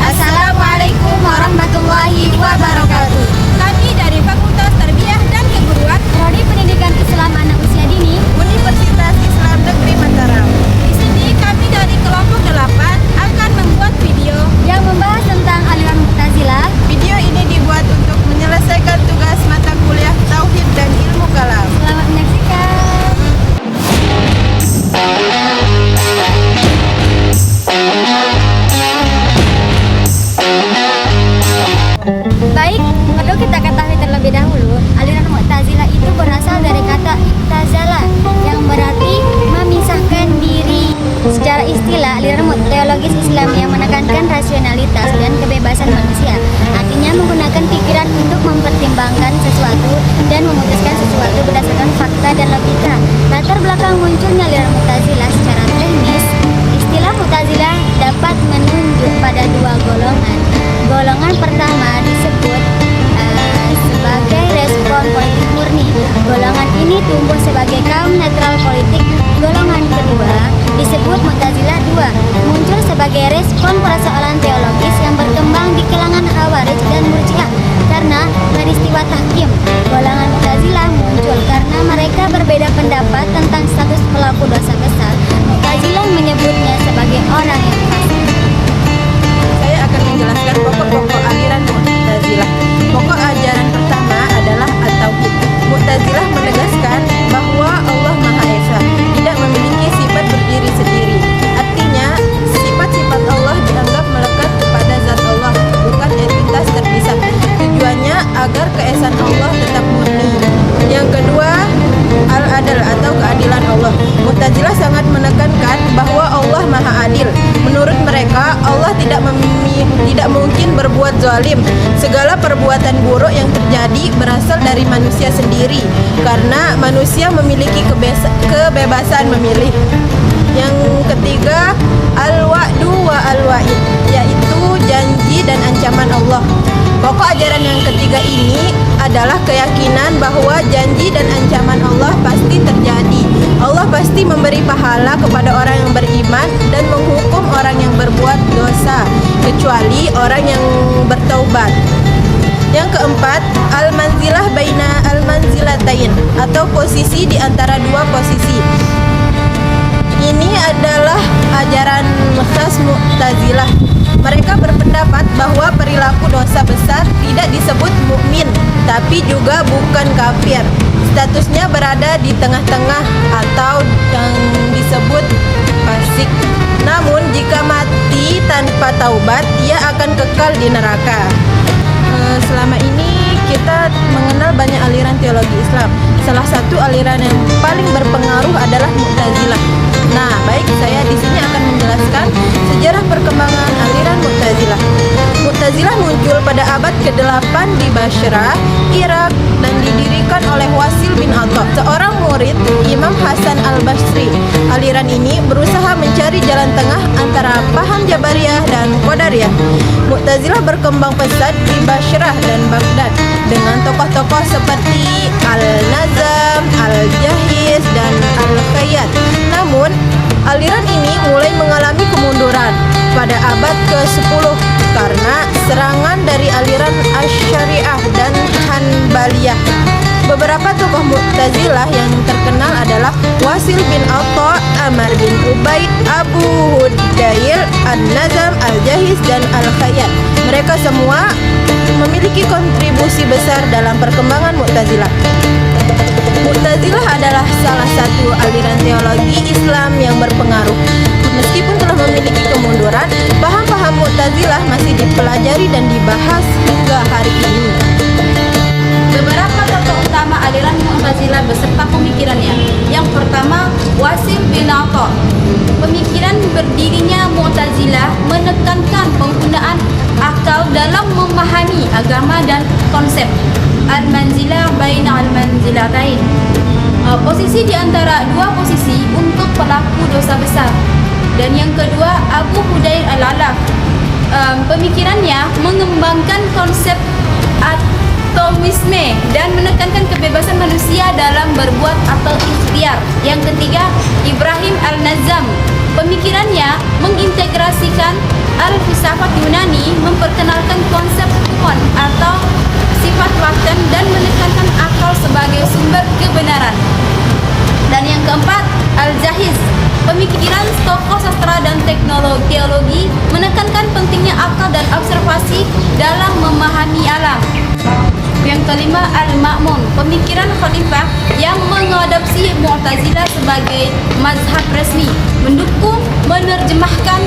Assalamualaikum warahmatullahi wabarakatuh. Kami dari Fakultas Tarbiyah dan Keguruan Prodi Pendidikan Islam Anak Usia Dini Universitas Islam Negeri Mataram. Di sini kami dari kelompok 8 akan membuat video. yang membahas tentang aliran Mu'tazilah. Video ini dibuat untuk menyelesaikan tugas mata kuliah Tauhid dan Ilmu Kalam. Selamat menyaksikan. Baik, perlu kita ketahui terlebih dahulu, aliran Mu'tazilah itu berasal dari kata iktazala yang berarti memisahkan diri. Secara istilah, aliran teologis Islam yang menekankan rasionalitas dan kebebasan manusia. Artinya menggunakan pikiran untuk mempertimbangkan sesuatu dan memutuskan sesuatu berdasarkan fakta dan logika. Latar belakang munculnya aliran Mu'tazilah secara teknis, istilah Mu'tazilah dapat menunjuk pada dua golongan. Golongan pertama disebut sebagai respon politik murni. Golongan ini tumbuh sebagai kaum netral politik. Golongan kedua disebut Mu'tazilah II, muncul sebagai respon persoalan teologis yang berkembang di kalangan Khawarij dan Murji'ah karena peristiwa tahkim. Golongan Mu'tazilah muncul karena mereka berbeda pendapat tentang status pelaku dosa besar. Mu'tazilah menyebutnya sebagai orang yang fasik. Saya akan menjelaskan pokok-pokok aliran Mu'tazilah. Pokok ajaran pertama adalah At-Tauhid. Mu'tazilah menegaskan bahwa Allah Maha Esa, tidak memiliki sifat berdiri sendiri. Artinya, sifat-sifat Allah dianggap melekat kepada zat Allah, bukan entitas terpisah. Tujuannya agar keesaan Allah tetap murni. Yang kedua, Al-Adl atau keadilan Allah. Mu'tazilah sangat menekankan bahwa Allah Maha Adil. Menurut mereka, Allah tidak mungkin berbuat zalim. Segala perbuatan buruk yang terjadi berasal dari manusia sendiri, karena manusia memiliki kebebasan memilih. Yang ketiga, Al-Wa'du wa Al-Wa'id, yaitu janji dan ancaman Allah. Pokok ajaran yang ketiga ini adalah keyakinan bahwa janji dan ancaman Allah pasti terjadi. Allah pasti memberi pahala kepada orang yang beriman dan menghukum orang yang berbuat dosa, kecuali orang yang bertaubat. Yang keempat, al-manzilah baina al-manzilatain, atau posisi di antara dua posisi. Ini adalah ajaran khas Mu'tazilah. Mereka berpendapat bahwa perilaku dosa besar tidak disebut mukmin, tapi juga bukan kafir. Statusnya berada di tengah-tengah atau yang disebut fasik. Namun jika mati tanpa taubat, ia akan kekal di neraka. Selama ini kita mengenal banyak aliran teologi Islam. Salah satu aliran yang paling berpengaruh adalah Mu'tazilah. Nah, baik, saya di sini akan menjelaskan sejarah perkembangan aliran Mu'tazilah. Mu'tazilah muncul pada abad ke-8 di Bashrah, Irak, dan didirikan oleh Wasil bin Atha, seorang murid Imam Hasan al-Basri. Aliran ini berusaha mencari jalan tengah antara paham Jabariyah dan Qadariyah. Mu'tazilah berkembang pesat di Bashrah dan Baghdad dengan tokoh-tokoh seperti Al-Nazam, Al-Jahiz, dan Al-Khayyat. Namun, aliran ini mulai mengalami kemunduran pada abad ke-10 karena serangan dari aliran Asy-Syari'ah dan Hanbaliyah. Beberapa tokoh Mu'tazilah yang terkenal adalah Wasil bin Atha, Amr bin Ubaid, Abu Hudayl, An-Nazam, Al-Jahiz, dan Al-Khayyat. Mereka semua memiliki kontribusi besar dalam perkembangan Mu'tazilah. Mu'tazilah adalah salah satu aliran teologi Islam yang berpengaruh. Meskipun telah memiliki kemunduran, paham-paham Mu'tazilah masih dipelajari dan dibahas hingga hari ini. Beberapa tokoh utama aliran Mu'tazilah beserta pemikirannya. Yang pertama, Wasil bin Atha. Pemikiran berdirinya Mu'tazilah menekankan penggunaan akal dalam memahami agama dan konsep al-manzilah baina al-manzilatain, posisi di antara dua posisi untuk pelaku dosa besar. Dan yang kedua, Abu Hudayl al-Alaf. Pemikirannya mengembangkan konsep atomisme dan menekankan kebebasan manusia dalam berbuat atau ikhtiar. Yang ketiga, Ibrahim al-Nazam. Pemikirannya mengintegrasikan al-filsafat Yunani, memperkenalkan konsep tuon atau sifat laten dan menekankan akal sebagai sumber kebenaran. Dan yang keempat, Al-Jahiz, pemikiran tokoh sastra dan teologi menekankan pentingnya akal dan observasi dalam memahami alam. Yang kelima, Al-Ma'mun, pemikiran khalifah yang mengadopsi Mu'tazilah sebagai mazhab resmi, mendukung, menerjemahkan